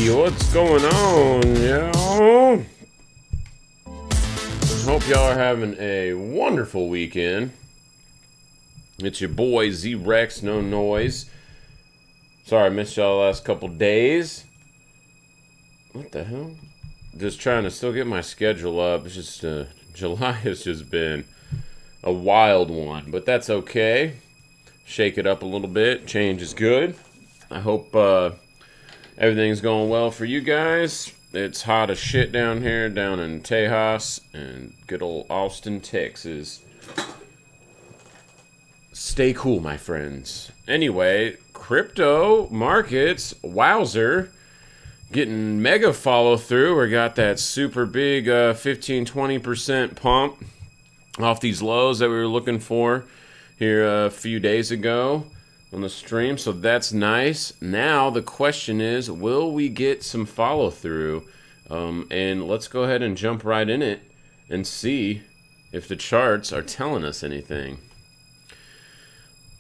What's going on, yo? Hope y'all are having a wonderful weekend. It's your boy Z-Rex, no Noiz. Sorry I missed y'all the last couple days. What the hell? Just trying to still get my schedule up. It's just, July has just been a wild one, but that's okay. Shake it up a little bit. Change is good. I hope, everything's going well for you guys. It's hot as shit down here, down in Tejas and good old Austin, Texas. Stay cool, my friends. Anyway, crypto markets, wowzer, getting mega follow through. We got that super big 15-20% pump off these lows that we were looking for here a few days ago on the stream, so that's nice. Now the question is, will we get some follow through? And let's go ahead and jump right in it and see if the charts are telling us anything.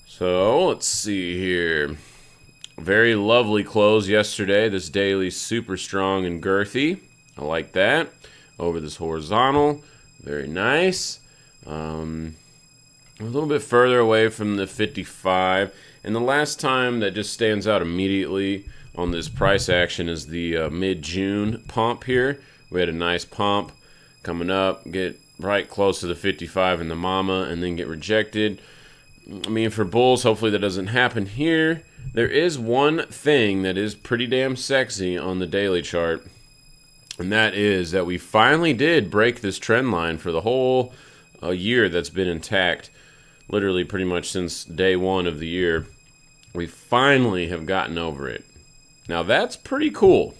So let's see here. Very lovely close yesterday. This daily super strong and girthy. I like that. Over this horizontal, very nice. A little bit further away from the 55. And the last time that just stands out immediately on this price action is the mid-June pump here. We had a nice pump coming up, get right close to the 55 in the mama, and then get rejected. I mean, for bulls, hopefully that doesn't happen here. There is one thing that is pretty damn sexy on the daily chart, and that is that we finally did break this trend line for the whole year that's been intact. Literally pretty much since day one of the year, we finally have gotten over it. Now that's pretty cool.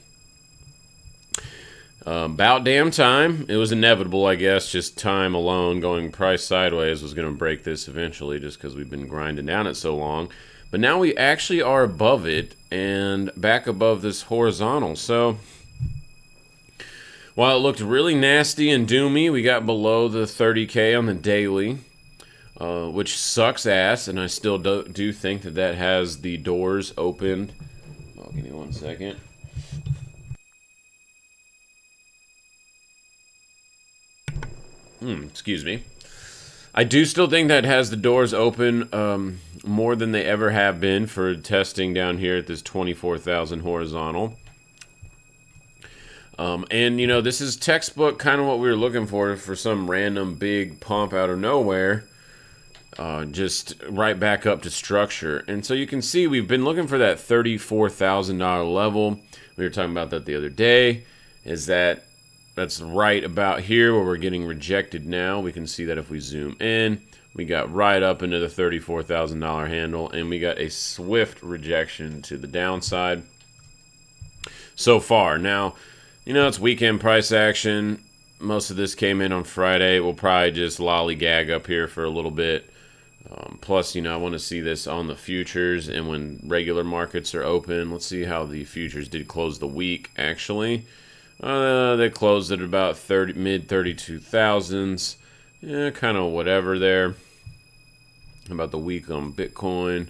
About damn time. It was inevitable, I guess. Just time alone going price sideways was going to break this eventually just because we've been grinding down it so long. But now we actually are above it and back above this horizontal. So while it looked really nasty and doomy, we got below the 30K on the daily. Which sucks ass, and I still do think that has the doors opened. Oh, give me 1 second. Excuse me. I do still think that has the doors open more than they ever have been for testing down here at this 24,000 horizontal. And, you know, this is textbook kind of what we were looking for some random big pump out of nowhere. Just right back up to structure. And so you can see we've been looking for that $34,000 level. We were talking about that the other day. That's right about here where we're getting rejected now. We can see that if we zoom in. We got right up into the $34,000 handle, and we got a swift rejection to the downside so far. Now, you know, it's weekend price action. Most of this came in on Friday. We'll probably just lollygag up here for a little bit. Plus, you know, I want to see this on the futures and when regular markets are open. Let's see how the futures did close the week, actually. They closed at about mid-32,000s. Yeah, kind of whatever there. How about the week on Bitcoin?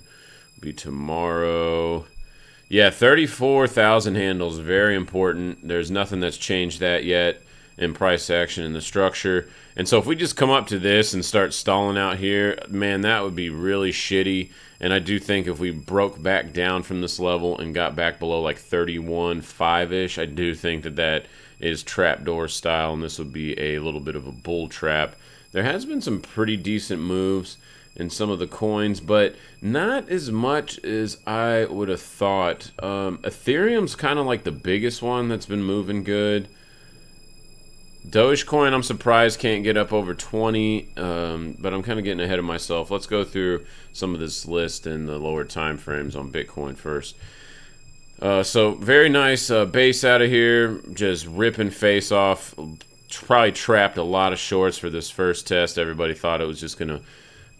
Be tomorrow. Yeah, 34,000 handles, very important. There's nothing that's changed that yet in price action in the structure. And so if we just come up to this and start stalling out here, man, that would be really shitty. And I do think if we broke back down from this level and got back below like 31.5-ish, I do think that is trapdoor style, and this would be a little bit of a bull trap. There has been some pretty decent moves in some of the coins, but not as much as I would have thought. Ethereum's kind of like the biggest one that's been moving good. Dogecoin, I'm surprised can't get up over 20, but I'm kind of getting ahead of myself. Let's go through some of this list in the lower time frames on Bitcoin first. So very nice base out of here, just ripping face off. Probably trapped a lot of shorts for this first test. Everybody thought it was just going to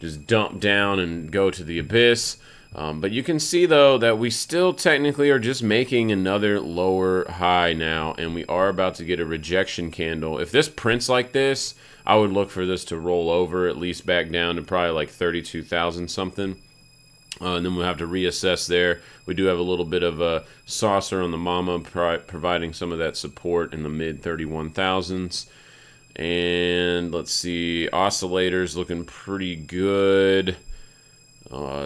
just dump down and go to the abyss. But you can see, though, that we still technically are just making another lower high now, and we are about to get a rejection candle. If this prints like this, I would look for this to roll over, at least back down to probably like 32,000 something. And then we'll have to reassess there. We do have a little bit of a saucer on the mama, providing some of that support in the mid 31,000s. And let's see, oscillators looking pretty good.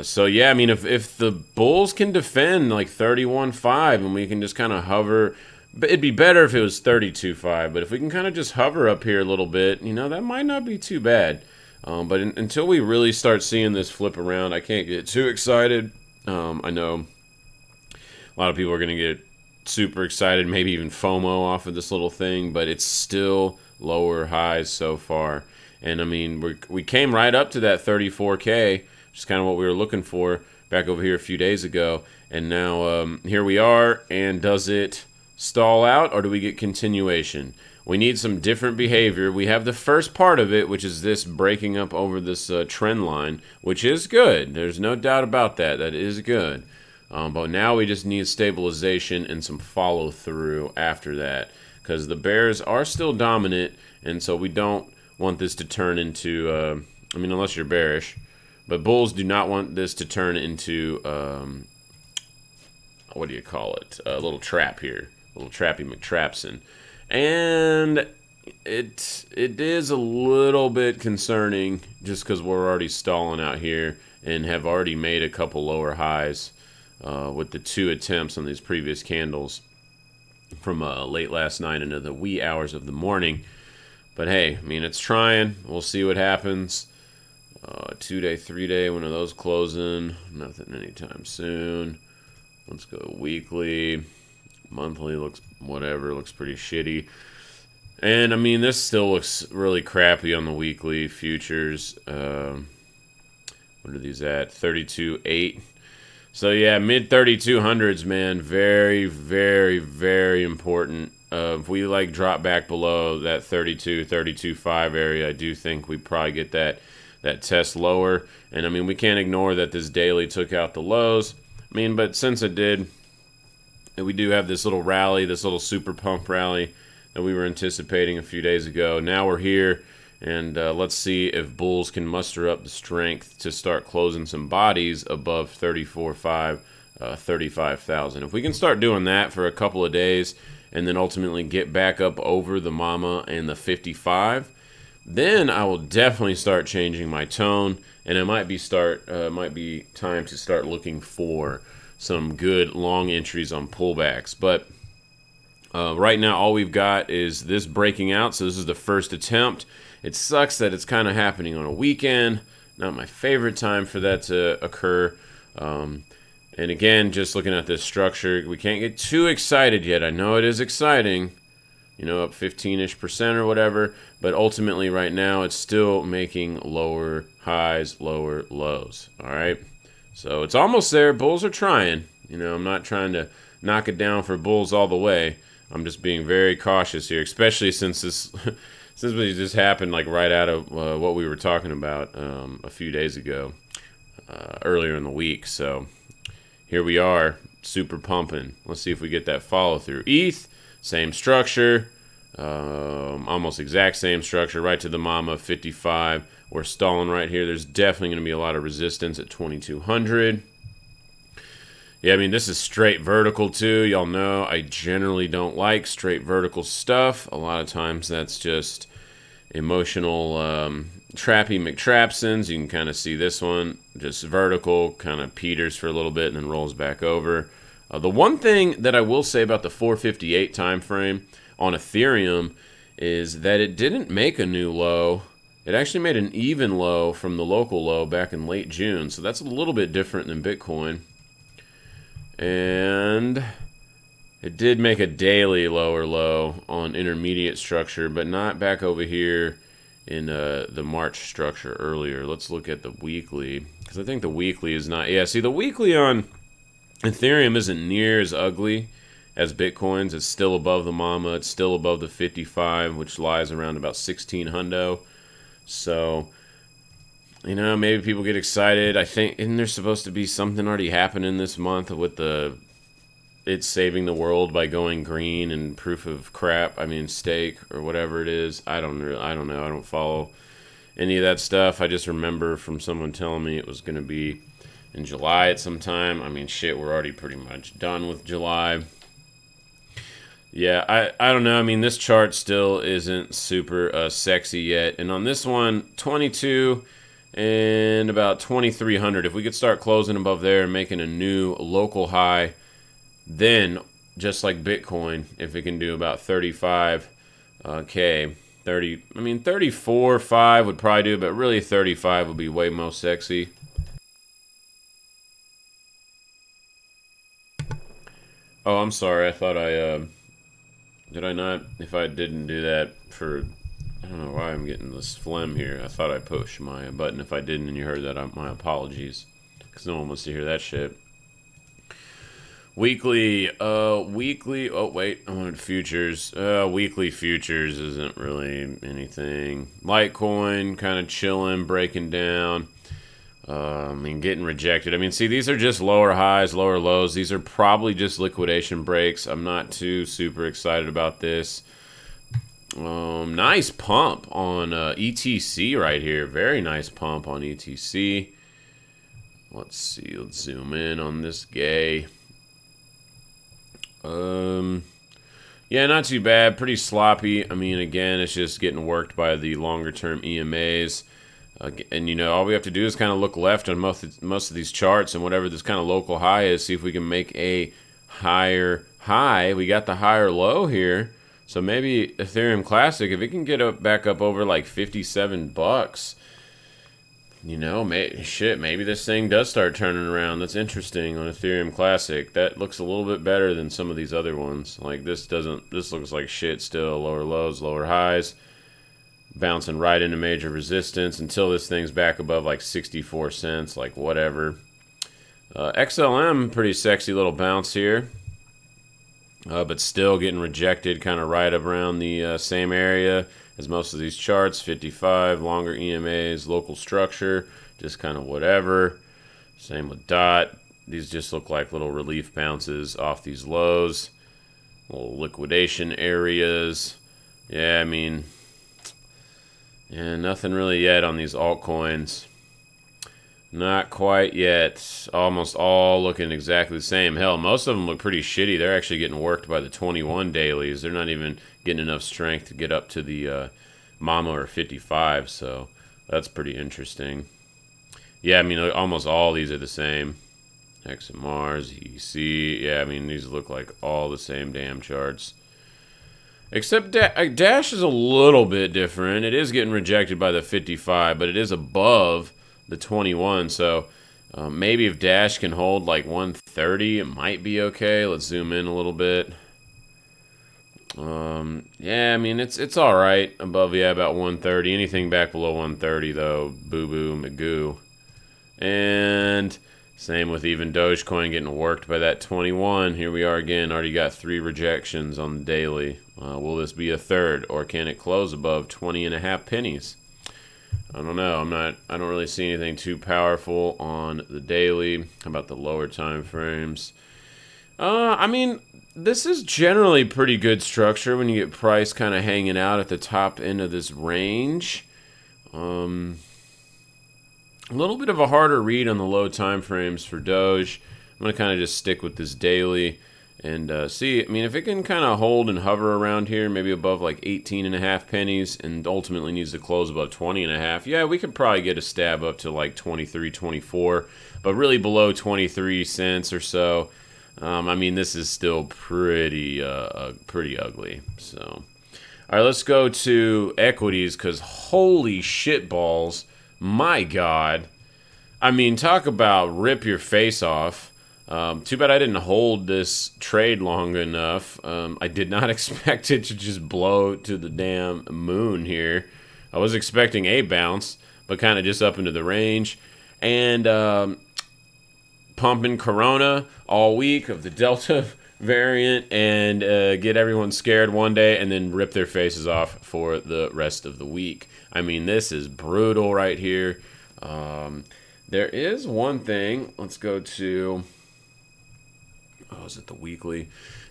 So yeah, I mean, if the bulls can defend like 31.5 and we can just kind of hover, it'd be better if it was 32.5. But if we can kind of just hover up here a little bit, that might not be too bad. But until we really start seeing this flip around, I can't get too excited. I know a lot of people are going to get super excited, maybe even FOMO off of this little thing, but it's still lower highs so far. And I mean, we came right up to that 34K, which is kind of what we were looking for back over here a few days ago. And now here we are. And does it stall out, or do we get continuation? We need some different behavior. We have the first part of it, which is this breaking up over this trend line, which is good. There's no doubt about that. That is good. But now we just need stabilization and some follow through after that, because the bears are still dominant, and so we don't want this to turn into, unless you're bearish, but bulls do not want this to turn into, what do you call it? A little trap here, a little trappy McTrapson. And it is a little bit concerning just because we're already stalling out here and have already made a couple lower highs with the 2 attempts on these previous candles from late last night into the wee hours of the morning. But hey, I mean, it's trying. We'll see what happens. 2-day, 3-day, when are those closing? Nothing anytime soon. Let's go weekly. Monthly looks whatever, looks pretty shitty. And I mean, this still looks really crappy on the weekly futures. What are these at? 32.8. So yeah, mid 3200s, man. Very, very, very important. If we drop back below that 32.5 area, I do think we probably get that test lower. And I mean, we can't ignore that this daily took out the lows. I mean, but since it did, and we do have this little rally, this little super pump rally that we were anticipating a few days ago. Now we're here, and let's see if bulls can muster up the strength to start closing some bodies above 34.5, 35,000. If we can start doing that for a couple of days and then ultimately get back up over the mama and the 55, then I will definitely start changing my tone, and it might be time to start looking for some good long entries on pullbacks. But right now all we've got is this breaking out, so this is the first attempt. It sucks that it's kind of happening on a weekend. Not my favorite time for that to occur. And again, just looking at this structure, we can't get too excited yet. I know it is exciting, up 15-ish% or whatever, but ultimately right now it's still making lower highs, lower lows. All right. So it's almost there. Bulls are trying. I'm not trying to knock it down for bulls all the way. I'm just being very cautious here, especially since this just happened right out of what we were talking about a few days ago, earlier in the week. So here we are, super pumping. Let's see if we get that follow through. ETH, same structure, almost exact same structure, right to the mama, 55. We're stalling right here. There's definitely going to be a lot of resistance at 2200. Yeah, I mean, this is straight vertical too. Y'all know I generally don't like straight vertical stuff. A lot of times that's just emotional trappy McTrapsons. You can kind of see this one, just vertical, kind of peters for a little bit and then rolls back over. The one thing that I will say about the 458 time frame on Ethereum is that it didn't make a new low. It actually made an even low from the local low back in late June. So that's a little bit different than Bitcoin. And it did make a daily lower low on intermediate structure, but not back over here in the March structure earlier. Let's look at the weekly, because I think the weekly is not... Yeah, see, the weekly on Ethereum isn't near as ugly as Bitcoin's. It's still above the mama. It's still above the 55, which lies around about 16 hundo. So, maybe people get excited. I think, isn't there supposed to be something already happening this month with it's saving the world by going green and proof of stake or whatever it is? I don't know. I don't follow any of that stuff. I just remember from someone telling me it was going to be in July at some time. I mean, shit, we're already pretty much done with July. Yeah, I don't know. I mean, this chart still isn't super sexy yet. And on this one, 22 and about 2,300. If we could start closing above there and making a new local high, then just like Bitcoin, if it can do about 35 K, 30, I mean 34.5 would probably do, but really 35 would be way most sexy. Oh, I'm sorry. I thought did I not? If I didn't do that for, I don't know why I'm getting this phlegm here. I thought I pushed my button. If I didn't and you heard that, my apologies. Because no one wants to hear that shit. Weekly, oh wait, I wanted futures. Weekly futures isn't really anything. Litecoin, kind of chilling, breaking down. I mean, getting rejected. I mean, see, these are just lower highs, lower lows. These are probably just liquidation breaks. I'm not too super excited about this. Nice pump on ETC right here. Very nice pump on ETC. Let's see. Let's zoom in on this gay. Yeah, not too bad. Pretty sloppy. I mean, again, it's just getting worked by the longer-term EMAs. And, you know, all we have to do is kind of look left on most of these charts, and whatever this kind of local high is, see if we can make a higher high. We got the higher low here. So maybe Ethereum Classic, if it can get back up over like 57 bucks, you know, maybe this thing does start turning around. That's interesting on Ethereum Classic. That looks a little bit better than some of these other ones. Like this looks like shit still. Lower lows, lower highs. Bouncing right into major resistance until this thing's back above like 64 cents, like whatever. XLM, pretty sexy little bounce here. But still getting rejected kind of right around the same area as most of these charts. 55, longer EMAs, local structure, just kind of whatever. Same with DOT. These just look like little relief bounces off these lows. Little liquidation areas. Yeah, I mean, yeah, nothing really yet on these altcoins. Not quite yet. Almost all looking exactly the same. Hell, most of them look pretty shitty. They're actually getting worked by the 21 dailies. They're not even getting enough strength to get up to the Mama or 55, so that's pretty interesting. Yeah, I mean, almost all these are the same. XMRs, EC. Yeah, I mean, these look like all the same damn charts. Except Dash is a little bit different. It is getting rejected by the 55, but it is above the 21. So maybe if Dash can hold like 130, it might be okay. Let's zoom in a little bit. Yeah, I mean, it's all right. Above, yeah, about 130. Anything back below 130, though, boo-boo, magoo. And same with even Dogecoin getting worked by that 21. Here we are again. Already got 3 rejections on the daily. Will this be a third, or can it close above 20.5 pennies? I don't know. I don't really see anything too powerful on the daily. How about the lower time frames? I mean, this is generally pretty good structure when you get price kind of hanging out at the top end of this range. A little bit of a harder read on the low time frames for Doge. I'm going to kind of just stick with this daily and see. I mean, if it can kind of hold and hover around here, maybe above like 18.5 pennies, and ultimately needs to close above 20.5, yeah, we could probably get a stab up to like 23, 24, but really below 23 cents or so. I mean, this is still pretty ugly. So, all right, let's go to equities, because holy shit balls. My God. I mean, talk about rip your face off. Too bad I didn't hold this trade long enough. I did not expect it to just blow to the damn moon here. I was expecting a bounce, but kind of just up into the range. And pumping Corona all week of the Delta variant and get everyone scared one day and then rip their faces off for the rest of the week. I mean, this is brutal right here. There is one thing. Let's go to, is it the weekly?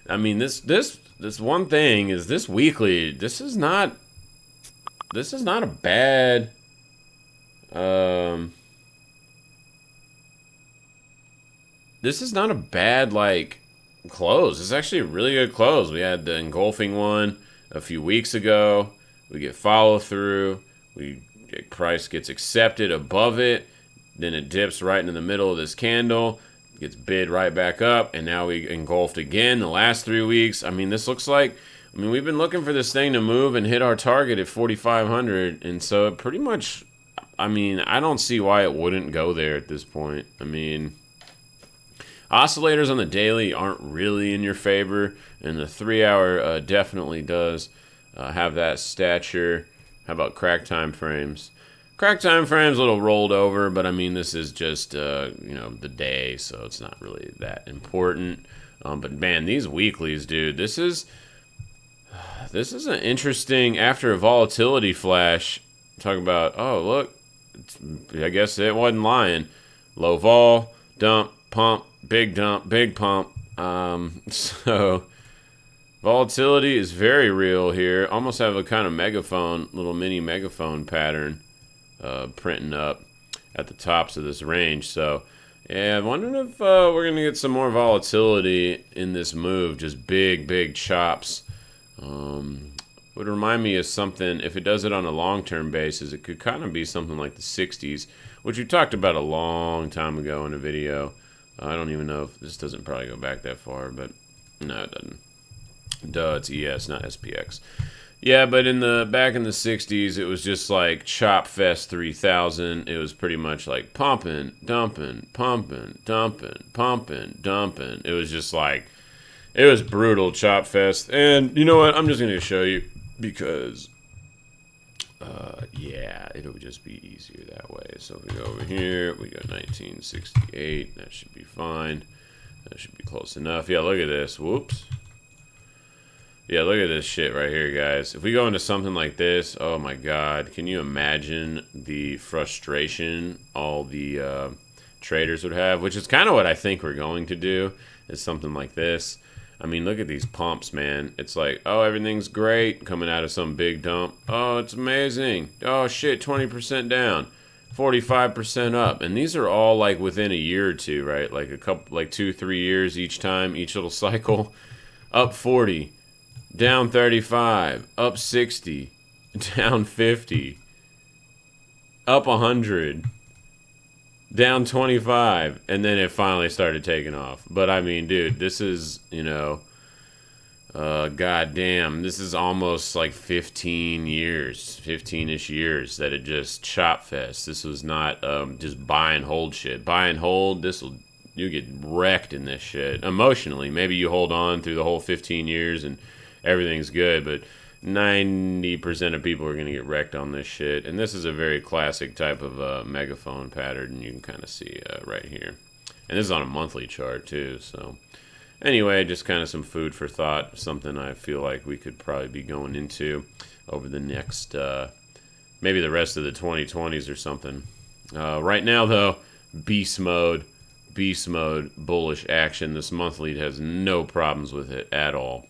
I mean, this one thing is this weekly. This is not a bad. this is not a bad, like, close. It's actually a really good close. We had the engulfing one a few weeks ago. We get follow through. Price gets accepted above it. Then it dips right in the middle of this candle. Gets bid right back up. And now we engulfed again the last 3 weeks. I mean, this looks like... I mean, we've been looking for this thing to move and hit our target at 4,500. And so it pretty much... I mean, I don't see why it wouldn't go there at this point. I mean... Oscillators on the daily aren't really in your favor, and the 3-hour definitely does have that stature. How about crack time frames? Crack time frames a little rolled over, but I mean this is just the day, so it's not really that important. But man, these weeklies, dude, this is an interesting after a volatility flash. Talk about look, I guess it wasn't lying. Low vol, dump, pump. Big dump, big pump. So volatility is very real here. Almost have a kind of megaphone, little mini megaphone pattern printing up at the tops of this range. So yeah, I'm wondering if we're going to get some more volatility in this move. Just big chops. Would remind me of something, if it does it on a long-term basis, it could kind of be something like the 60s, which we talked about a long time ago in a video. I don't even know if this doesn't probably go back that far, but no, it doesn't. Duh, it's ES, not SPX. Yeah, but back in the 60s, it was just like Chop Fest 3000. It was pretty much like pumping, dumping, pumping, dumping, pumping, dumping. It was just like, it was brutal Chop Fest. And you know what? I'm just going to show you because, yeah, it'll just be easier that way. So if we go over here, we go 1968. That should be fine. That should be close enough. Yeah, look at this. Whoops. Yeah, look at this shit right here, guys. If we go into something like this, oh my God, can you imagine the frustration all the traders would have? Which is kind of what I think we're going to do, is something like this. I mean, look at these pumps, man. It's like, oh, everything's great coming out of some big dump. Oh, it's amazing. Oh, shit, 20% down, 45% up. And these are all like within a year or two, right? Like a couple, like 2-3 years each time, each little cycle. Up 40, down 35, up 60, down 50, up 100. Down 25, and then it finally started taking off. But I mean, dude, this is, goddamn, this is almost like 15-ish years that it just chop fest. This was not just buy and hold shit. Buy and hold, you get wrecked in this shit. Emotionally, maybe you hold on through the whole 15 years and everything's good, but 90% of people are going to get wrecked on this shit. And this is a very classic type of megaphone pattern. You can kind of see right here. And this is on a monthly chart too. So anyway, just kind of some food for thought. Something I feel like we could probably be going into over the next, maybe the rest of the 2020s or something. Right now though, beast mode, bullish action. This monthly has no problems with it at all.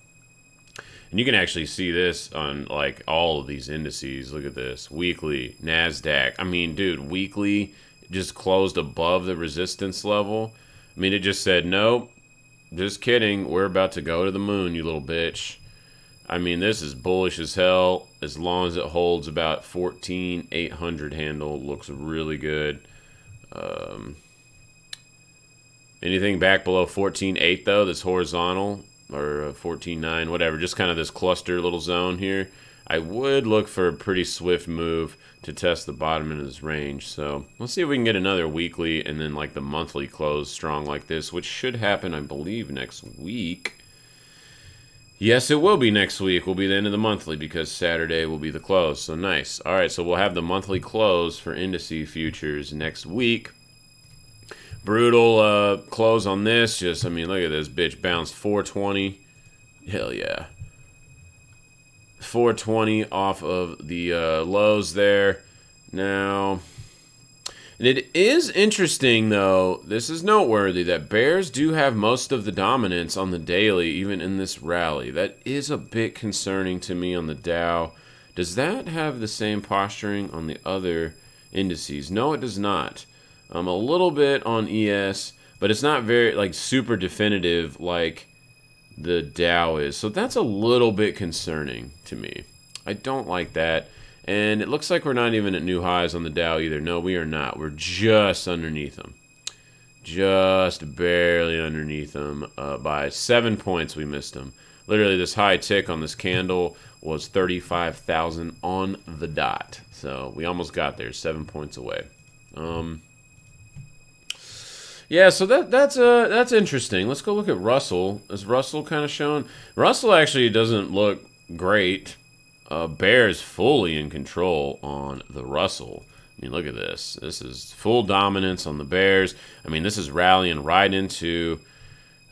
And you can actually see this on like all of these indices. Look at this. Weekly, NASDAQ. I mean, dude, weekly just closed above the resistance level. I mean, it just said, nope, just kidding. We're about to go to the moon, you little bitch. I mean, this is bullish as hell. As long as it holds about 14,800 handle. Looks really good. Anything back below 14.8 though, this horizontal, or 14.9, whatever, just kind of this cluster little zone here, I would look for a pretty swift move to test the bottom end of this range. So let's see if we can get another weekly and then like the monthly close strong like this, which should happen, I believe, next week. Yes, it will be next week. Will be the end of the monthly because Saturday will be the close. So nice. All right, so we'll have the monthly close for indice futures next week. Brutal close on this. Just, I mean, look at this bitch. Bounced 420. Hell yeah. 420 off of the lows there. Now, and it is interesting, though, this is noteworthy, that bears do have most of the dominance on the daily, even in this rally. That is a bit concerning to me on the Dow. Does that have the same posturing on the other indices? No, it does not. A little bit on ES, but it's not very like super definitive like the Dow is. So that's a little bit concerning to me. I don't like that. And it looks like we're not even at new highs on the Dow either. No, we are not. We're just underneath them. Just barely underneath them. By 7 points, we missed them. Literally, this high tick on this candle was 35,000 on the dot. So we almost got there, 7 points away. Yeah, so that's interesting. Let's go look at Russell. Is Russell kind of showing? Russell actually doesn't look great. Bears fully in control on the Russell. I mean, look at this. This is full dominance on the Bears. I mean, this is rallying right into...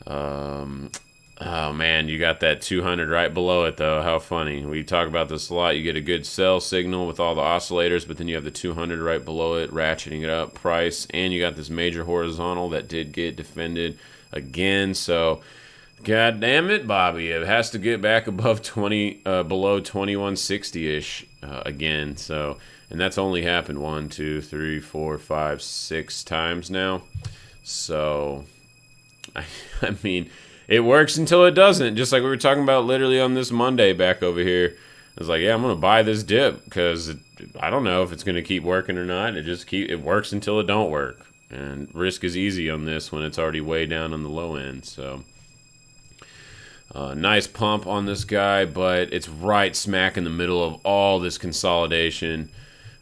oh, man, you got that 200 right below it, though. How funny. We talk about this a lot. You get a good sell signal with all the oscillators, but then you have the 200 right below it, ratcheting it up, price. And you got this major horizontal that did get defended again. So, God damn it, Bobby. It has to get back above below 2160-ish again. So, and that's only happened 1, 2, 3, 4, 5, 6 times now. So, I mean, it works until it doesn't. Just like we were talking about literally on this Monday back over here. I was like, yeah, I'm going to buy this dip because I don't know if it's going to keep working or not. It works until it don't work. And risk is easy on this when it's already way down on the low end. So, nice pump on this guy, but it's right smack in the middle of all this consolidation.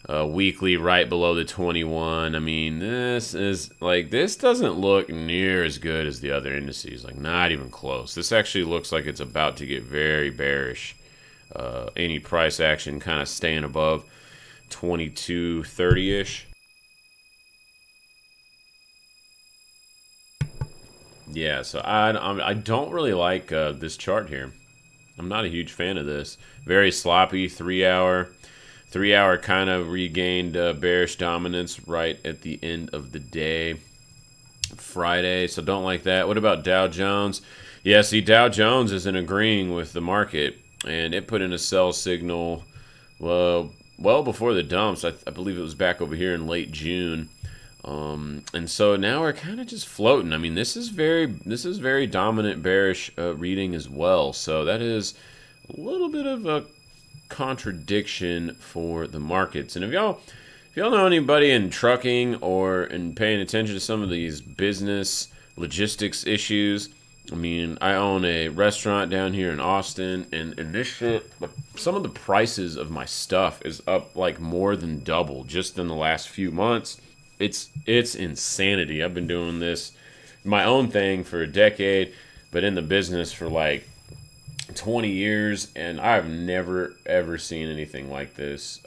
Weekly right below the 21. I mean, this doesn't look near as good as the other indices. Like, not even close. This actually looks like it's about to get very bearish. Any price action kind of staying above 2230-ish. Yeah, so I don't really like this chart here. I'm not a huge fan of this. Very sloppy 3-hour. 3-hour kind of regained bearish dominance right at the end of the day. Friday, so don't like that. What about Dow Jones? Yeah, see, Dow Jones isn't agreeing with the market, and it put in a sell signal well before the dumps. I believe it was back over here in late June. And so now we're kind of just floating. I mean, this is very dominant bearish reading as well. So that is a little bit of a contradiction for the markets. And if y'all know anybody in trucking or in paying attention to some of these business logistics issues, I mean, I own a restaurant down here in Austin, and this shit, some of the prices of my stuff is up like more than double just in the last few months. It's insanity. I've been doing this, my own thing, for a decade, but in the business for like 20 years, and I've never ever seen anything like this.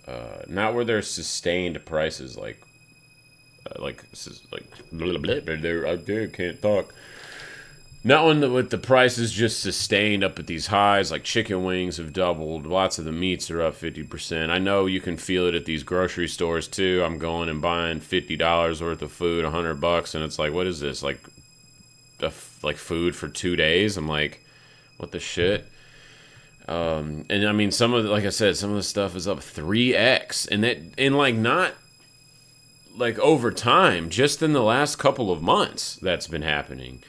Not where there's sustained prices like blah, blah, blah, I can't talk. Not one with the prices just sustained up at these highs. Like chicken wings have doubled. Lots of the meats are up 50%. I know you can feel it at these grocery stores too. I'm going and buying $50 worth of food, $100, and it's like, what is this? Like food for 2 days? I'm like, what the shit? And I mean, like I said, some of the stuff is up 3x, and like not like over time, just in the last couple of months that's been happening.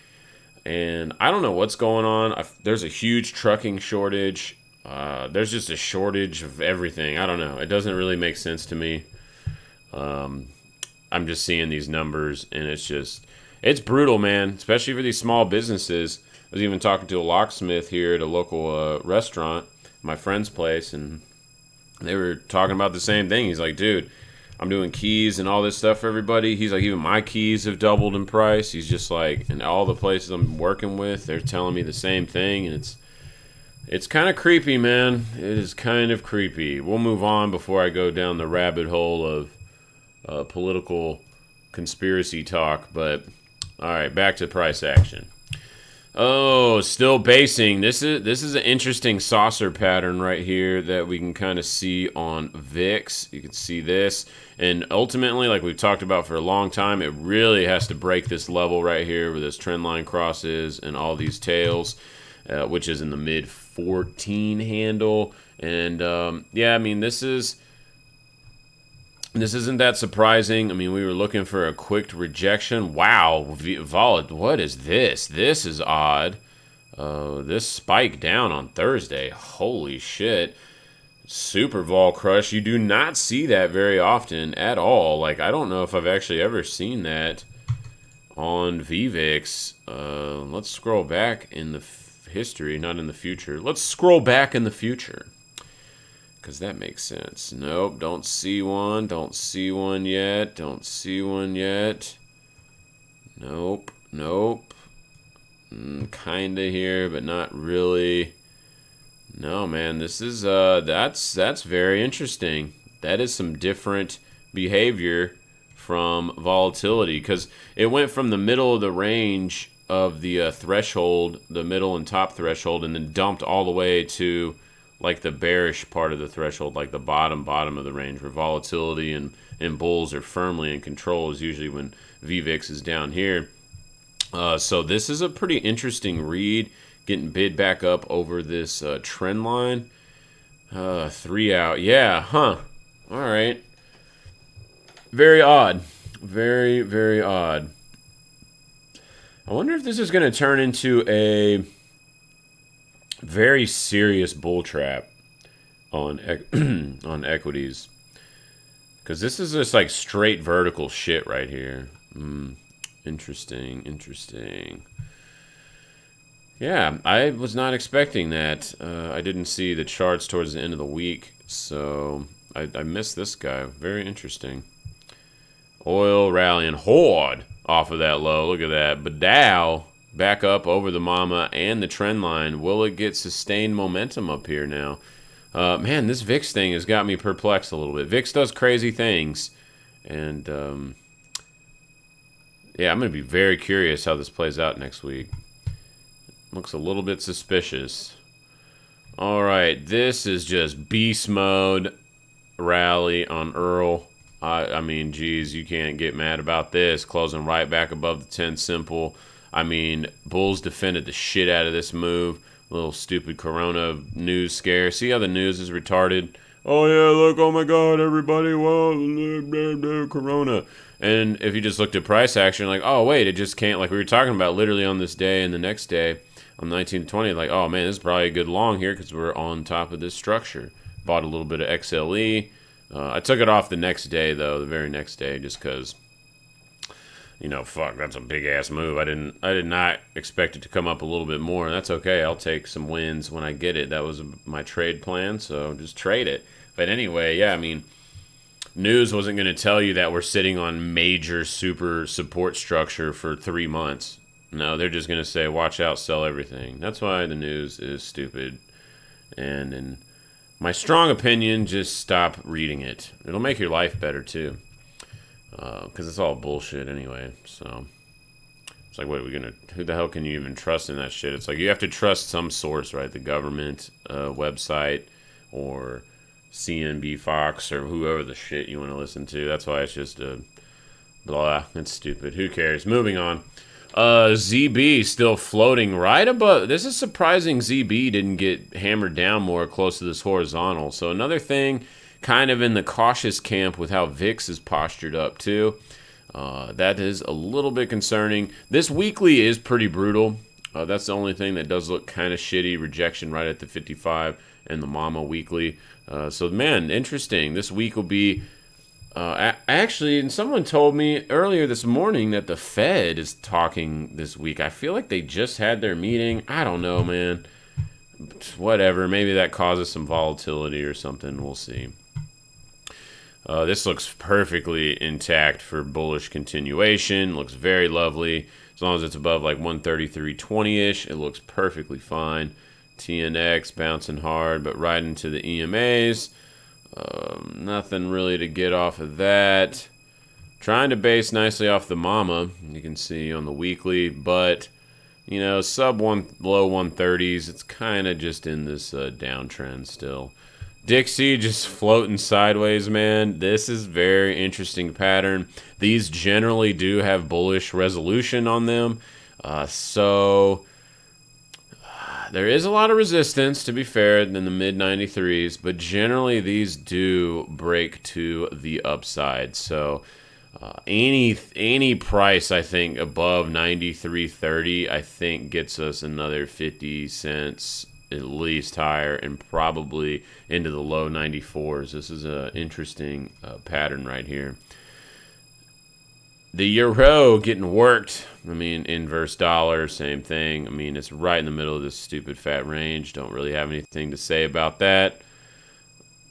And I don't know what's going on. There's a huge trucking shortage. There's just a shortage of everything. I don't know. It doesn't really make sense to me. I'm just seeing these numbers, and it's brutal, man, especially for these small businesses. I was even talking to a locksmith here at a local restaurant, my friend's place, and they were talking about the same thing. He's like, dude, I'm doing keys and all this stuff for everybody. He's like, even my keys have doubled in price. He's just like, and all the places I'm working with, they're telling me the same thing, and it's kind of creepy, man. It is kind of creepy. We'll move on before I go down the rabbit hole of political conspiracy talk, but all right, back to price action. Oh, still basing. This is an interesting saucer pattern right here that we can kind of see on VIX. You can see this. And ultimately, like we've talked about for a long time, it really has to break this level right here where this trend line crosses and all these tails, which is in the mid 14 handle. And yeah, I mean, this is This isn't that surprising. I mean, we were looking for a quick rejection. Wow, what is this? This is odd. This spike down on Thursday. Holy shit. Super vol crush. You do not see that very often at all. Like, I don't know if I've actually ever seen that on VVIX. Let's scroll back in the history, not in the future. Let's scroll back in the future, because that makes sense. Nope, don't see one. Don't see one yet. Don't see one yet. Nope, nope. Kinda here, but not really. No, man, this is that's very interesting. That is some different behavior from volatility, because it went from the middle of the range of the threshold, the middle and top threshold, and then dumped all the way to like the bearish part of the threshold, like the bottom of the range, where volatility and bulls are firmly in control, is usually when VVIX is down here. So this is a pretty interesting read, getting bid back up over this trend line. 3 out. Yeah, huh. All right. Very odd. Very, very odd. I wonder if this is going to turn into a very serious bull trap on on equities, because this is just like straight vertical shit right here. Interesting. Yeah, I was not expecting that. I didn't see the charts towards the end of the week, so I missed this guy. Very interesting. Oil rallying hard off of that low. Look at that. But Dow back up over the mama and the trend line. Will it get sustained momentum up here now? Man, this VIX thing has got me perplexed a little bit. VIX does crazy things, and yeah, I'm going to be very curious how this plays out next week. Looks a little bit suspicious. All right, this is just beast mode rally on Earl. I mean, geez, you can't get mad about this. Closing right back above the 10 simple. I mean, bulls defended the shit out of this move. Little stupid Corona news scare. See how the news is retarded? Oh, yeah, look, oh my God, everybody, whoa, Corona. And if you just looked at price action, like, oh, wait, it just can't, like we were talking about literally on this day and the next day on 1920, like, oh, man, this is probably a good long here because we're on top of this structure. Bought a little bit of XLE. I took it off the next day, though, the very next day, just because, you know, fuck, that's a big-ass move. I did not expect it to come up a little bit more. That's okay. I'll take some wins when I get it. That was my trade plan, so just trade it. But anyway, yeah, I mean, news wasn't going to tell you that we're sitting on major super support structure for 3 months. No, they're just going to say, watch out, sell everything. That's why the news is stupid. And in my strong opinion, just stop reading it. It'll make your life better, too. Because it's all bullshit anyway. So it's like, what are we going to... Who the hell can you even trust in that shit? It's like you have to trust some source, right? The government website or CNB Fox or whoever the shit you want to listen to. That's why it's just a blah. It's stupid. Who cares? Moving on. ZB still floating right above. This is surprising ZB didn't get hammered down more close to this horizontal. So another thing kind of in the cautious camp with how VIX is postured up too. That is a little bit concerning. This weekly is pretty brutal. That's the only thing that does look kind of shitty. Rejection right at the 55 and the mama weekly. So man, interesting. This week will be... actually, and someone told me earlier this morning that the Fed is talking this week. I feel like they just had their meeting. I don't know, man. Whatever. Maybe that causes some volatility or something. We'll see. This looks perfectly intact for bullish continuation. Looks very lovely. As long as it's above like 133.20-ish, it looks perfectly fine. TNX bouncing hard, but right into the EMAs. Nothing really to get off of that. Trying to base nicely off the mama, you can see on the weekly, but you know, low 130s. It's kind of just in this downtrend still. Dixie just floating sideways, man. This is very interesting pattern. These generally do have bullish resolution on them, so There is a lot of resistance, to be fair, in the mid 93s, but generally these do break to the upside. So any price, I think, above 93.30, I think gets us another 50 cents at least higher, and probably into the low 94s. This is an interesting pattern right here. The euro getting worked. I mean, inverse dollar, same thing. I mean, it's right in the middle of this stupid fat range. Don't really have anything to say about that.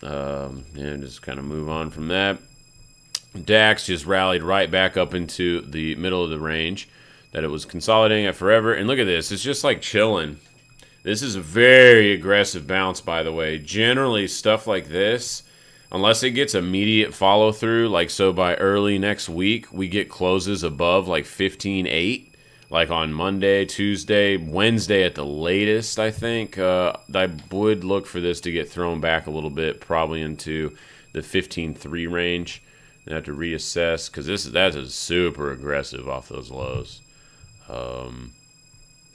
Just kind of move on from that. DAX just rallied right back up into the middle of the range that it was consolidating at forever. And look at this. It's just like chilling. This is a very aggressive bounce, by the way. Generally, stuff like this, unless it gets immediate follow through, like so by early next week, we get closes above like 15.8, like on Monday, Tuesday, Wednesday at the latest, I think. I would look for this to get thrown back a little bit, probably into the 15.3 range. And have to reassess, because that's a super aggressive off those lows.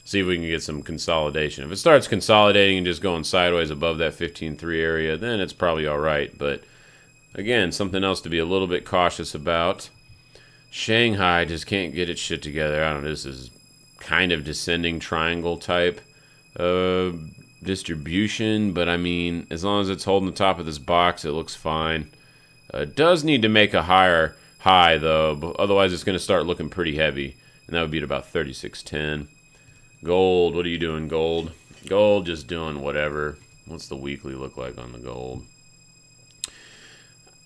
See if we can get some consolidation. If it starts consolidating and just going sideways above that 15.3 area, then it's probably all right. But again, something else to be a little bit cautious about. Shanghai just can't get its shit together. I don't know. This is kind of descending triangle type distribution. But I mean, as long as it's holding the top of this box, it looks fine. It does need to make a higher high, though. But otherwise, it's going to start looking pretty heavy. And that would be at about 36.10. Gold, what are you doing, gold? Gold just doing whatever. What's the weekly look like on the gold?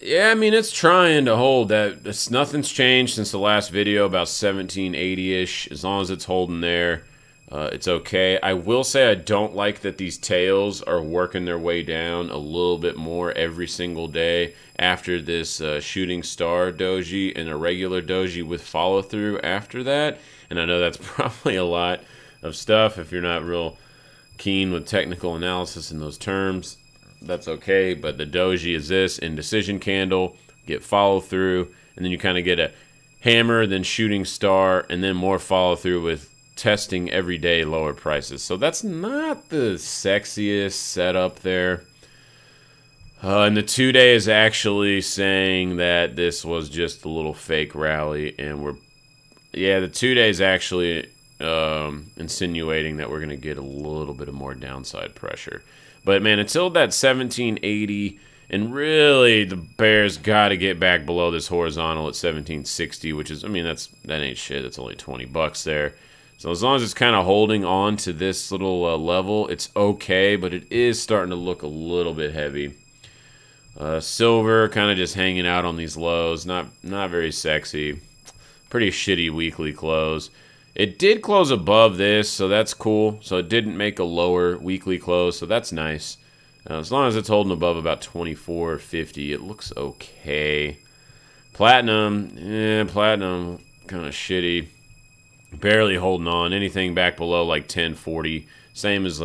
Yeah, I mean, it's trying to hold that. Nothing's changed since the last video, about 1780-ish. As long as it's holding there, it's okay. I will say I don't like that these tails are working their way down a little bit more every single day after this shooting star doji and a regular doji with follow-through after that. And I know that's probably a lot of stuff if you're not real keen with technical analysis in those terms. That's okay, but the doji is this indecision candle, get follow through, and then you kind of get a hammer, then shooting star, and then more follow through with testing every day lower prices. So that's not the sexiest setup there. And the 2-day is actually saying that this was just a little fake rally, and the 2-day is actually insinuating that we're going to get a little bit of more downside pressure. But, man, until that 1780, and really the bears got to get back below this horizontal at 1760, which is, I mean, that ain't shit. That's only $20 there. So as long as it's kind of holding on to this little level, it's okay, but it is starting to look a little bit heavy. Silver kind of just hanging out on these lows. Not very sexy. Pretty shitty weekly close. It did close above this, so that's cool. So it didn't make a lower weekly close, so that's nice. As long as it's holding above about 24.50, it looks okay. Platinum kind of shitty. Barely holding on. Anything back below like 10.40, same as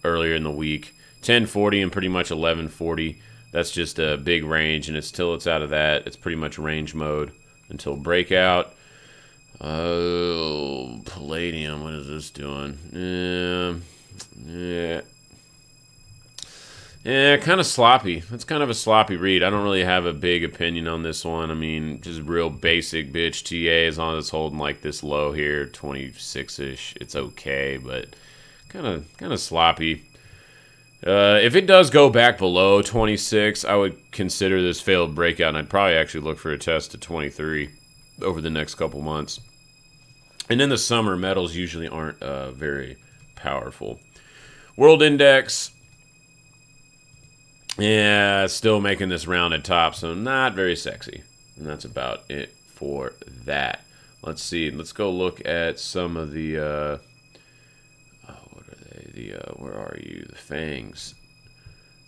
earlier in the week. 10.40 and pretty much 11.40. That's just a big range, and until it's out of that, it's pretty much range mode until breakout. Palladium, what is this doing? Yeah, kind of sloppy. That's kind of a sloppy read. I don't really have a big opinion on this one. I mean, just real basic bitch TA. As long as it's holding like this low here, 26-ish, it's okay, but kind of sloppy. If it does go back below 26, I would consider this failed breakout, and I'd probably actually look for a test to 23 over the next couple months. And in the summer, metals usually aren't very powerful. World index, yeah, still making this rounded top, so not very sexy. And that's about it for that. Let's see. Let's go look at some of the, what are they? Where are you? The fangs.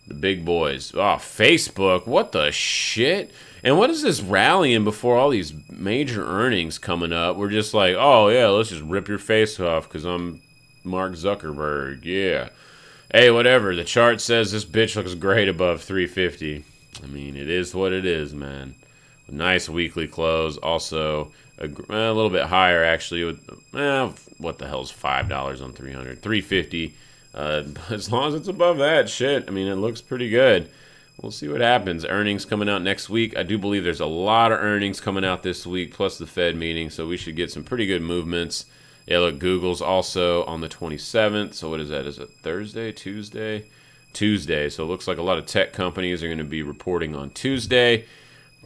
The big boys. Oh, Facebook. What the shit? And what is this rallying before all these major earnings coming up? We're just like, oh, yeah, let's just rip your face off because I'm Mark Zuckerberg. Yeah. Hey, whatever. The chart says this bitch looks great above 350. I mean, it is what it is, man. Nice weekly close. Also, a little bit higher, actually. With, what the hell's $5 on 300? 350. As long as it's above that, shit. I mean, it looks pretty good. We'll see what happens. Earnings coming out next week. I do believe there's a lot of earnings coming out this week, plus the Fed meeting, so we should get some pretty good movements. Yeah, look, Google's also on the 27th. So what is that? Is it Thursday, Tuesday? Tuesday. So it looks like a lot of tech companies are going to be reporting on Tuesday.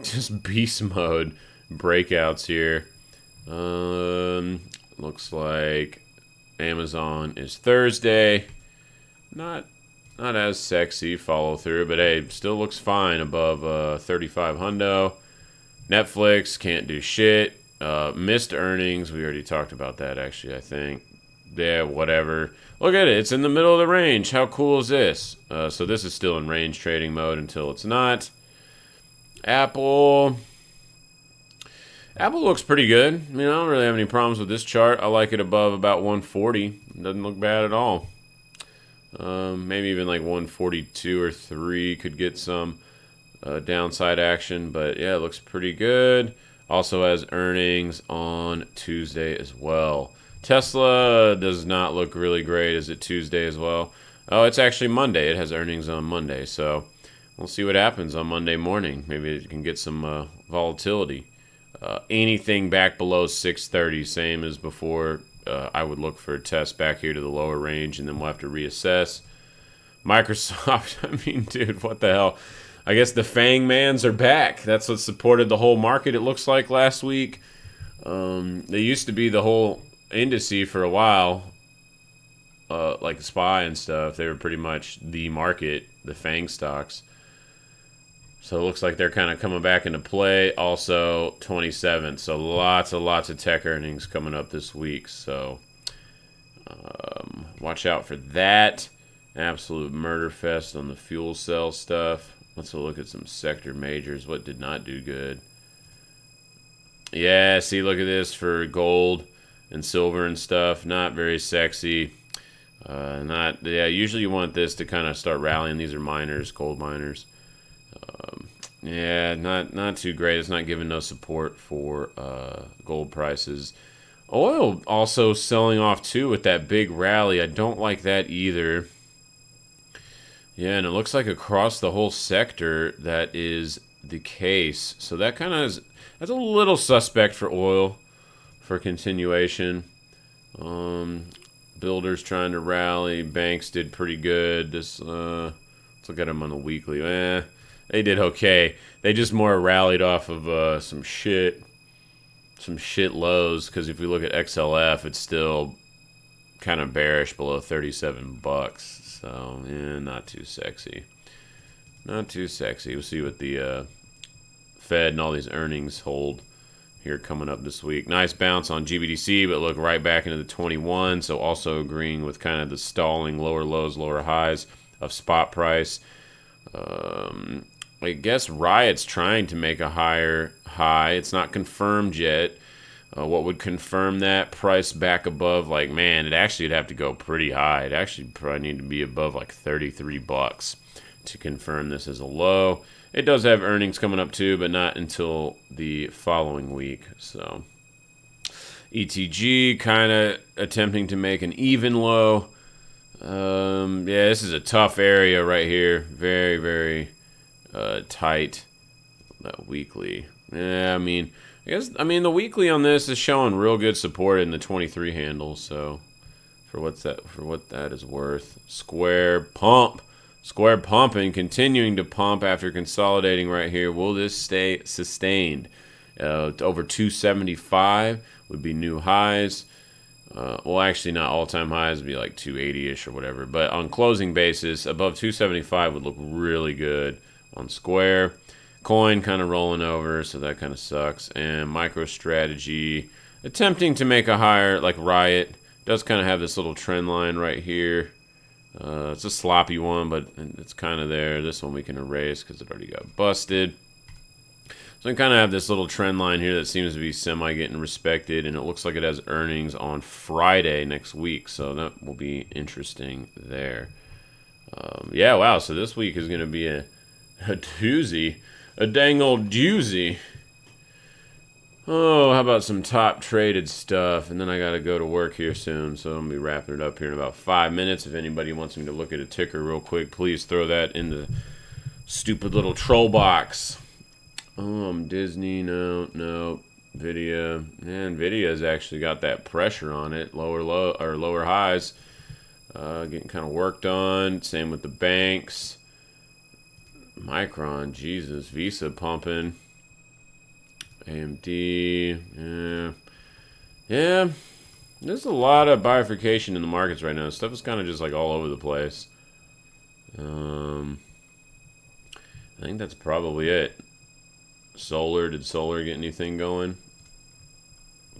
Just beast mode breakouts here. Looks like Amazon is Thursday. Not as sexy follow through, but hey, still looks fine above 35 hundo. Netflix can't do shit. Missed earnings. We already talked about that, actually, I think. Yeah, whatever. Look at it. It's in the middle of the range. How cool is this? So this is still in range trading mode until it's not. Apple looks pretty good. I mean, I don't really have any problems with this chart. I like it above about 140. It doesn't look bad at all. Maybe even like 142 or 3 could get some downside action. But yeah, it looks pretty good. Also has earnings on Tuesday as well. Tesla does not look really great. Is it Tuesday as well? Oh, it's actually Monday. It has earnings on Monday. So we'll see what happens on Monday morning. Maybe it can get some volatility. Anything back below 630, same as before. I would look for a test back here to the lower range, and then we'll have to reassess. Microsoft, I mean, dude, what the hell? I guess the Fang Mans are back. That's what supported the whole market, it looks like, last week. They used to be the whole indice for a while, like SPY and stuff. They were pretty much the market, the Fang stocks. So it looks like they're kind of coming back into play. Also, 27th. So lots of tech earnings coming up this week. So watch out for that. Absolute murder fest on the fuel cell stuff. Let's look at some sector majors. What did not do good? Yeah, see, look at this for gold and silver and stuff. Not very sexy. Usually you want this to kind of start rallying. These are miners, gold miners. Yeah, not too great. It's not giving no support for gold prices. Oil also selling off too with that big rally. I don't like that either. Yeah, and it looks like across the whole sector that is the case. So that kind of is, that's a little suspect for oil for continuation. Builders trying to rally. Banks did pretty good. Let's look at them on the weekly. They did okay. They just more rallied off of some shit lows. Because if we look at XLF, it's still kind of bearish below 37 bucks. So yeah, not too sexy. Not too sexy. We'll see what the Fed and all these earnings hold here coming up this week. Nice bounce on GBDC, but look right back into the 21. So also agreeing with kind of the stalling lower lows, lower highs of spot price. I guess Riot's trying to make a higher high. It's not confirmed yet. What would confirm that? Price back above, like, man, it'd have to go pretty high. It actually probably need to be above like 33 bucks to confirm this as a low. It does have earnings coming up too, but not until the following week. So ETG kind of attempting to make an even low. Yeah, this is a tough area right here. Very, very tight. That weekly. Yeah, I mean, the weekly on this is showing real good support in the 23 handle. So for what that is worth, Square pumping, continuing to pump after consolidating right here. Will this stay sustained? Over 275 would be new highs. Well, actually, not all-time highs. Would be like 280-ish or whatever. But on closing basis, above 275 would look really good on Square. Coin kind of rolling over, so that kind of sucks. And MicroStrategy attempting to make a higher, like Riot. Does kind of have this little trend line right here. It's a sloppy one, but it's kind of there. This one we can erase because it already got busted. So we kind of have this little trend line here that seems to be semi getting respected, and it looks like it has earnings on Friday next week, so that will be interesting there. Yeah, wow, so this week is going to be a doozy, a dang old doozy. Oh, how about some top traded stuff? And then I got to go to work here soon, so I'm going to be wrapping it up here in about 5 minutes. If anybody wants me to look at a ticker real quick, please throw that in the stupid little troll box. Disney, no. Nvidia. Nvidia's actually got that pressure on it. Lower highs. Getting kind of worked on. Same with the banks. Micron, Jesus. Visa pumping. AMD, yeah. There's a lot of bifurcation in the markets right now. Stuff is kind of just like all over the place. I think that's probably it. Solar, did solar get anything going?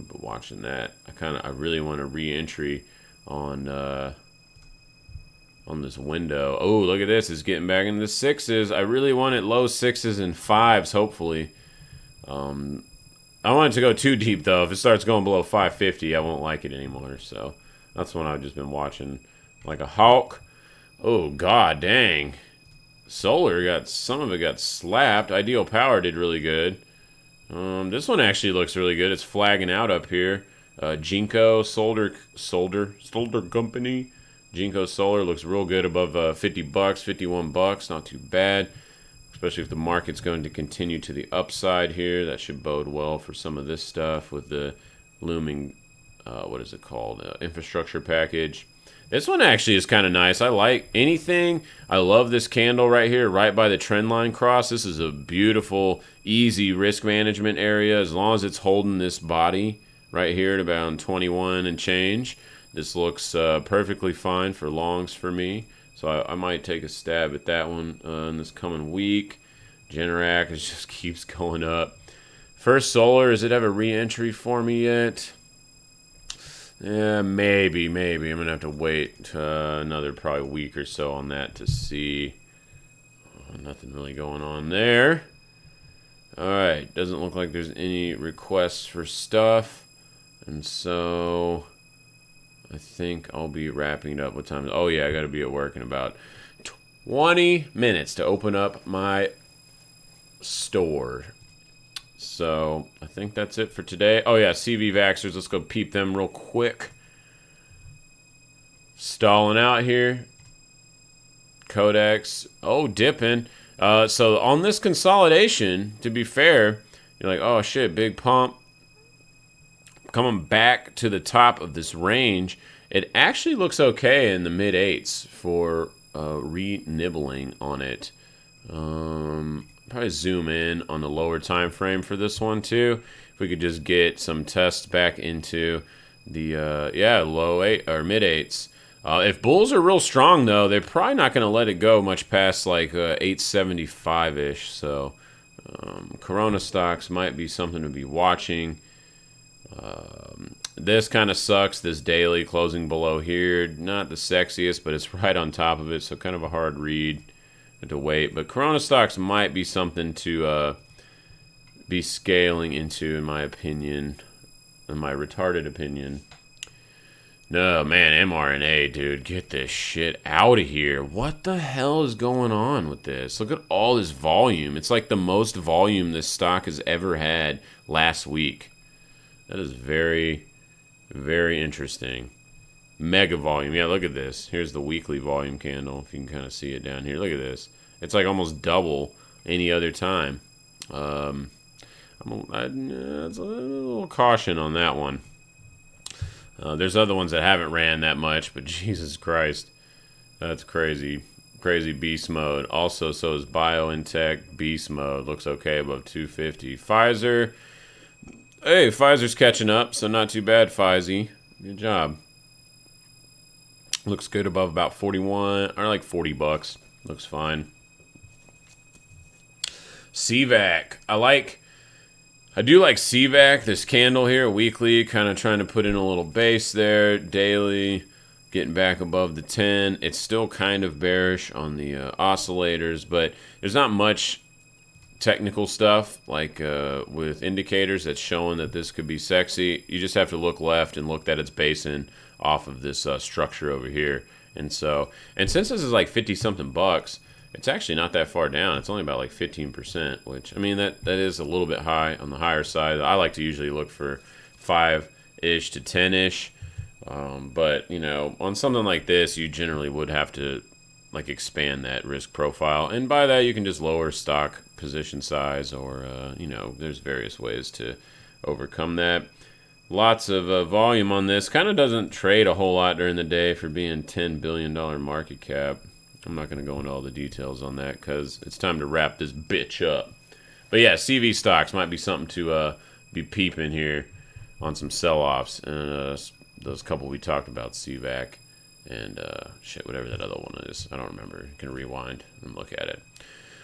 But watching that, I really want a re-entry on this window. Oh, look at this! It's getting back into the sixes. I really want it low sixes and fives, hopefully. I want it to go too deep, though. If it starts going below 550, I won't like it anymore. So that's one I've just been watching like a hawk. Oh, god dang. Solar some of it got slapped. Ideal Power did really good. This one actually looks really good. It's flagging out up here. Jinko Solder Company. Jinko Solar looks real good above $50, $51. Not too bad. Especially if the market's going to continue to the upside here. That should bode well for some of this stuff with the looming, what is it called? Infrastructure package. This one actually is kind of nice. I like anything. I love this candle right here, right by the trend line cross. This is a beautiful, easy risk management area as long as it's holding this body right here at about 21 and change. This looks perfectly fine for longs for me. So I might take a stab at that one in this coming week. Generac just keeps going up. First Solar, does it have a re-entry for me yet? Yeah, maybe. I'm going to have to wait another probably week or so on that to see. Nothing really going on there. Alright, doesn't look like there's any requests for stuff. And so I think I'll be wrapping it up. What time? Oh, yeah, I got to be at work in about 20 minutes to open up my store. So I think that's it for today. Oh, yeah, CV Vaxxers. Let's go peep them real quick. Stalling out here. Codex. Oh, dipping. So on this consolidation, to be fair, you're like, oh, shit, big pump. Coming back to the top of this range, it actually looks okay in the mid-8s for re-nibbling on it. Probably zoom in on the lower time frame for this one too. If we could just get some tests back into the low 8 or mid-8s. If bulls are real strong though, they're probably not going to let it go much past like 875-ish. So Corona stocks might be something to be watching. This kind of sucks, this daily closing below here. Not the sexiest, but it's right on top of it, so kind of a hard read to wait. But Corona stocks might be something to be scaling into, in my opinion, in my retarded opinion. No, man, mRNA, dude, get this shit out of here. What the hell is going on with this? Look at all this volume. It's like the most volume this stock has ever had last week. That is very, very interesting. Mega volume. Yeah, look at this. Here's the weekly volume candle. If you can kind of see it down here. Look at this. It's like almost double any other time. It's a little caution on that one. There's other ones that haven't ran that much, but Jesus Christ. That's crazy. Crazy beast mode. Also, so is BioNTech beast mode. Looks okay above 250. Pfizer. Hey, Pfizer's catching up, so not too bad, Pfizer. Good job. Looks good above about 41, or like $40. Looks fine. CVAC. I do like CVAC, this candle here, weekly, kind of trying to put in a little base there. Daily, getting back above the 10. It's still kind of bearish on the oscillators, but there's not much technical stuff like with indicators that's showing that this could be sexy. You just have to look left and look that it's basing off of this structure over here. And since this is like 50 something bucks, It's actually not that far down. It's only about like 15%, which, I mean, that is a little bit high on the higher side. I like to usually look for 5-ish to 10-ish. But, you know, on something like this, you generally would have to, like, expand that risk profile. And by that, you can just lower stock position size or, you know, there's various ways to overcome that. Lots of volume on this. Kind of doesn't trade a whole lot during the day for being $10 billion market cap. I'm not going to go into all the details on that because it's time to wrap this bitch up. But yeah, CV stocks might be something to be peeping here on some sell-offs. And those couple we talked about, CVAC and whatever that other one is. I don't remember. You can rewind and look at it.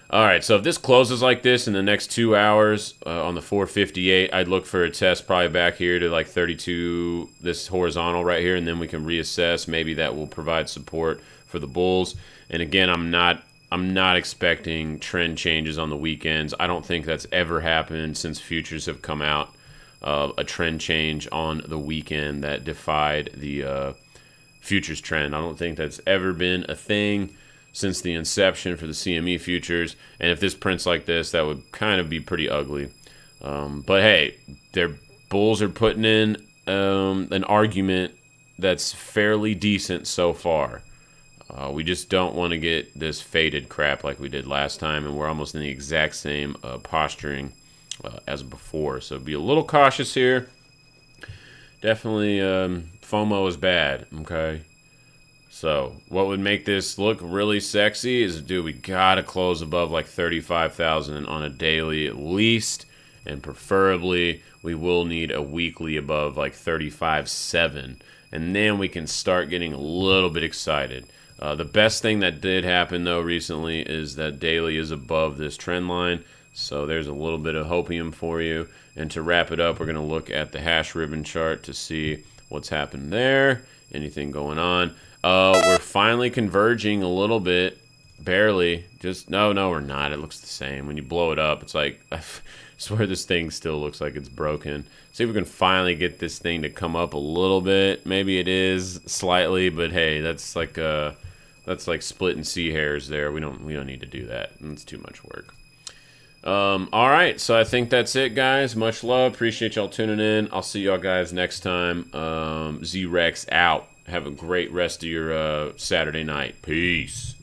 All right, so if this closes like this in the next 2 hours on the 458, I'd look for a test probably back here to like 32, this horizontal right here, and then we can reassess. Maybe that will provide support for the bulls. And again, I'm not expecting trend changes on the weekends. I don't think that's ever happened since futures have come out. A trend change on the weekend that defied the futures trend. I don't think that's ever been a thing since the inception for the CME futures. And if this prints like this, that would kind of be pretty ugly. But hey, their bulls are putting in an argument that's fairly decent so far. We just don't want to get this faded crap like we did last time, and we're almost in the exact same posturing as before. So be a little cautious here. Definitely FOMO is bad, okay? So what would make this look really sexy is, dude, we got to close above like 35,000 on a daily at least. And preferably, we will need a weekly above like 35.7. And then we can start getting a little bit excited. The best thing that did happen, though, recently is that daily is above this trend line. So there's a little bit of hopium for you. And to wrap it up, we're going to look at the hash ribbon chart to see what's happened there. Anything going on. We're finally converging a little bit. Barely. Just, no, we're not. It looks the same. When you blow it up, it's like, I swear this thing still looks like it's broken. See if we can finally get this thing to come up a little bit. Maybe it is slightly, but hey, that's like splitting sea hairs there. We don't need to do that. It's too much work. All right, so I think that's it, guys. Much love. Appreciate y'all tuning in. I'll see y'all guys next time. Z-Rex out. Have a great rest of your Saturday night. Peace.